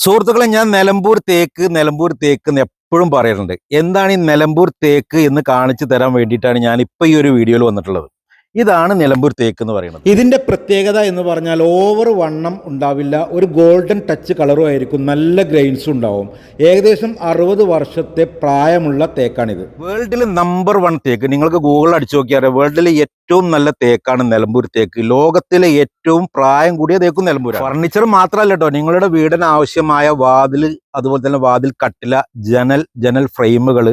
സുഹൃത്തുക്കളെ, ഞാൻ നിലമ്പൂർ തേക്ക് എന്ന് എപ്പോഴും പറയാറുണ്ട്. എന്താണ് ഈ നിലമ്പൂർ തേക്ക് എന്ന് കാണിച്ചു തരാൻ വേണ്ടിയിട്ടാണ് ഞാൻ ഇപ്പോൾ ഈ ഒരു വീഡിയോയിൽ വന്നിട്ടുള്ളത്. ഇതാണ് നിലമ്പൂർ തേക്ക് എന്ന് പറയുന്നത്. ഇതിന്റെ പ്രത്യേകത എന്ന് പറഞ്ഞാൽ ഓവർ വണ്ണം ഉണ്ടാവില്ല, ഒരു ഗോൾഡൻ ടച്ച് കളറും ആയിരിക്കും, നല്ല ഗ്രെയിൻസും ഉണ്ടാവും. ഏകദേശം 60 വർഷത്തെ പ്രായമുള്ള തേക്കാണിത്. വേൾഡിൽ നമ്പർ 1 തേക്ക്, നിങ്ങൾക്ക് ഗൂഗിളിൽ അടിച്ചു നോക്കിയാൽ വേൾഡിലെ ഏറ്റവും നല്ല തേക്കാണ് നിലമ്പൂർ തേക്ക്. ലോകത്തിലെ ഏറ്റവും പ്രായം കൂടിയ തേക്കും നിലമ്പൂർ. ഫർണിച്ചർ മാത്രമല്ല കേട്ടോ, നിങ്ങളുടെ വീടിന് ആവശ്യമായ വാതിൽ, അതുപോലെ തന്നെ വാതിൽ കട്ടില, ജനൽ ഫ്രെയിമുകൾ,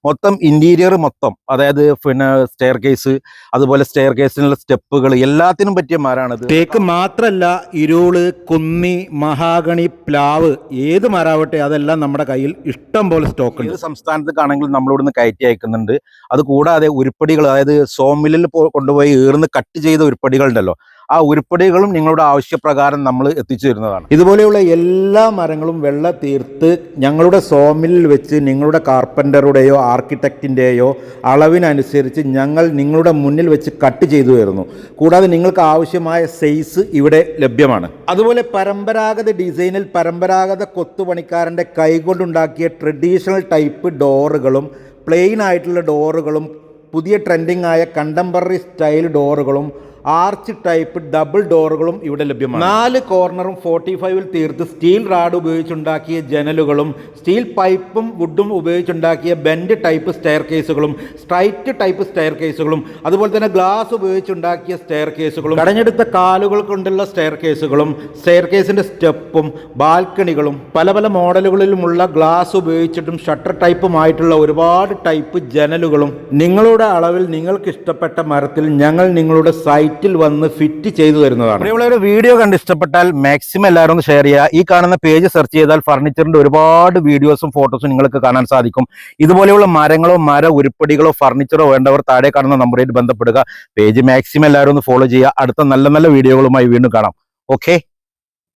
മൊത്തം ഇന്റീരിയർ മൊത്തം, അതായത് പിന്നെ സ്റ്റെയർ കേസ്, അതുപോലെ സ്റ്റെയർ കേസിനുള്ള സ്റ്റെപ്പുകൾ, എല്ലാത്തിനും പറ്റിയ മരമാണിത്. തേക്ക് മാത്രമല്ല, ഇരുള്, കുന്നി, മഹാഗണി, പ്ലാവ്, ഏത് മരാവട്ടെ അതെല്ലാം നമ്മുടെ കയ്യിൽ ഇഷ്ടം പോലെ സ്റ്റോക്ക് ഉണ്ട്. ഏത് സംസ്ഥാനത്തേക്കാണെങ്കിൽ നമ്മളിവിടുന്ന് കയറ്റി അയക്കുന്നുണ്ട്. അത് കൂടാതെ ഉരുപ്പടികൾ, അതായത് സോമില്ലിൽ കൊണ്ടുപോയി ഈർന്ന് കട്ട് ചെയ്ത ഉരുപ്പടികൾ ഉണ്ടല്ലോ, ആ ഉരുപ്പടികളും നിങ്ങളുടെ ആവശ്യപ്രകാരം നമ്മൾ എത്തിച്ചു തരുന്നതാണ്. ഇതുപോലെയുള്ള എല്ലാ മരങ്ങളും വെള്ള തീർത്ത് ഞങ്ങളുടെ സോമില്ലിൽ വെച്ച് നിങ്ങളുടെ കാർപ്പൻ്ററുടെയോ ആർക്കിടെക്റ്റിൻ്റെയോ അളവിനനുസരിച്ച് ഞങ്ങൾ നിങ്ങളുടെ മുന്നിൽ വെച്ച് കട്ട് ചെയ്തു തരുന്നു. കൂടാതെ നിങ്ങൾക്ക് ആവശ്യമായ സൈസ് ഇവിടെ ലഭ്യമാണ്. അതുപോലെ പരമ്പരാഗത ഡിസൈനിൽ പരമ്പരാഗത കൊത്തുപണിക്കാരൻ്റെ കൈകൊണ്ടുണ്ടാക്കിയ ട്രഡീഷണൽ ടൈപ്പ് ഡോറുകളും, പ്ലെയിൻ ആയിട്ടുള്ള ഡോറുകളും, പുതിയ ട്രെൻഡിങ് ആയ കണ്ടംപററി സ്റ്റൈൽ ഡോറുകളും, ആർച്ച് ടൈപ്പ് ഡബിൾ ഡോറുകളും ഇവിടെ ലഭ്യമാണ്. 4 കോർണറും 45-ൽ തീർത്ത് സ്റ്റീൽ റാഡ് ഉപയോഗിച്ചുണ്ടാക്കിയ ജനലുകളും, സ്റ്റീൽ പൈപ്പും വുഡും ഉപയോഗിച്ചുണ്ടാക്കിയ ബെൻഡ് ടൈപ്പ് സ്റ്റെയർ കേസുകളും, സ്ട്രൈറ്റ് ടൈപ്പ് സ്റ്റെയർ കേസുകളും, അതുപോലെ തന്നെ ഗ്ലാസ് ഉപയോഗിച്ചുണ്ടാക്കിയ സ്റ്റെയർ കേസുകളും, കടഞ്ഞെടുത്ത കാലുകൾ കൊണ്ടുള്ള സ്റ്റെയർ കേസുകളും, സ്റ്റെയർ കേസിന്റെ സ്റ്റെപ്പും, ബാൽക്കണികളും, പല പല മോഡലുകളിലുമുള്ള ഗ്ലാസ് ഉപയോഗിച്ചിട്ടും ഷട്ടർ ടൈപ്പുമായിട്ടുള്ള ഒരുപാട് ടൈപ്പ് ജനലുകളും നിങ്ങളുടെ അളവിൽ നിങ്ങൾക്ക് ഇഷ്ടപ്പെട്ട മരത്തിൽ ഞങ്ങൾ നിങ്ങളുടെ സൈറ്റിൽ വന്ന് ഫിറ്റ് ചെയ്തു തരുന്നതാണ്. ഒരു വീഡിയോ കണ്ട് ഇഷ്ടപ്പെട്ടാൽ മാക്സിമം എല്ലാവരും ഒന്ന് ഷെയർ ചെയ്യുക. ഈ കാണുന്ന പേജ് സെർച്ച് ചെയ്താൽ ഫർണിച്ചറിന്റെ ഒരുപാട് വീഡിയോസും ഫോട്ടോസും നിങ്ങൾക്ക് കാണാൻ സാധിക്കും. ഇതുപോലെയുള്ള മരങ്ങളോ ഉരുപ്പടികളോ ഫർണിച്ചറോ വേണ്ടവർ താഴെ കാണുന്ന നമ്പറിൽ ബന്ധപ്പെടുക. പേജ് മാക്സിമം എല്ലാവരും ഒന്ന് ഫോളോ ചെയ്യുക. അടുത്ത നല്ല നല്ല വീഡിയോകളുമായി വീണ്ടും കാണാം. ഓക്കെ.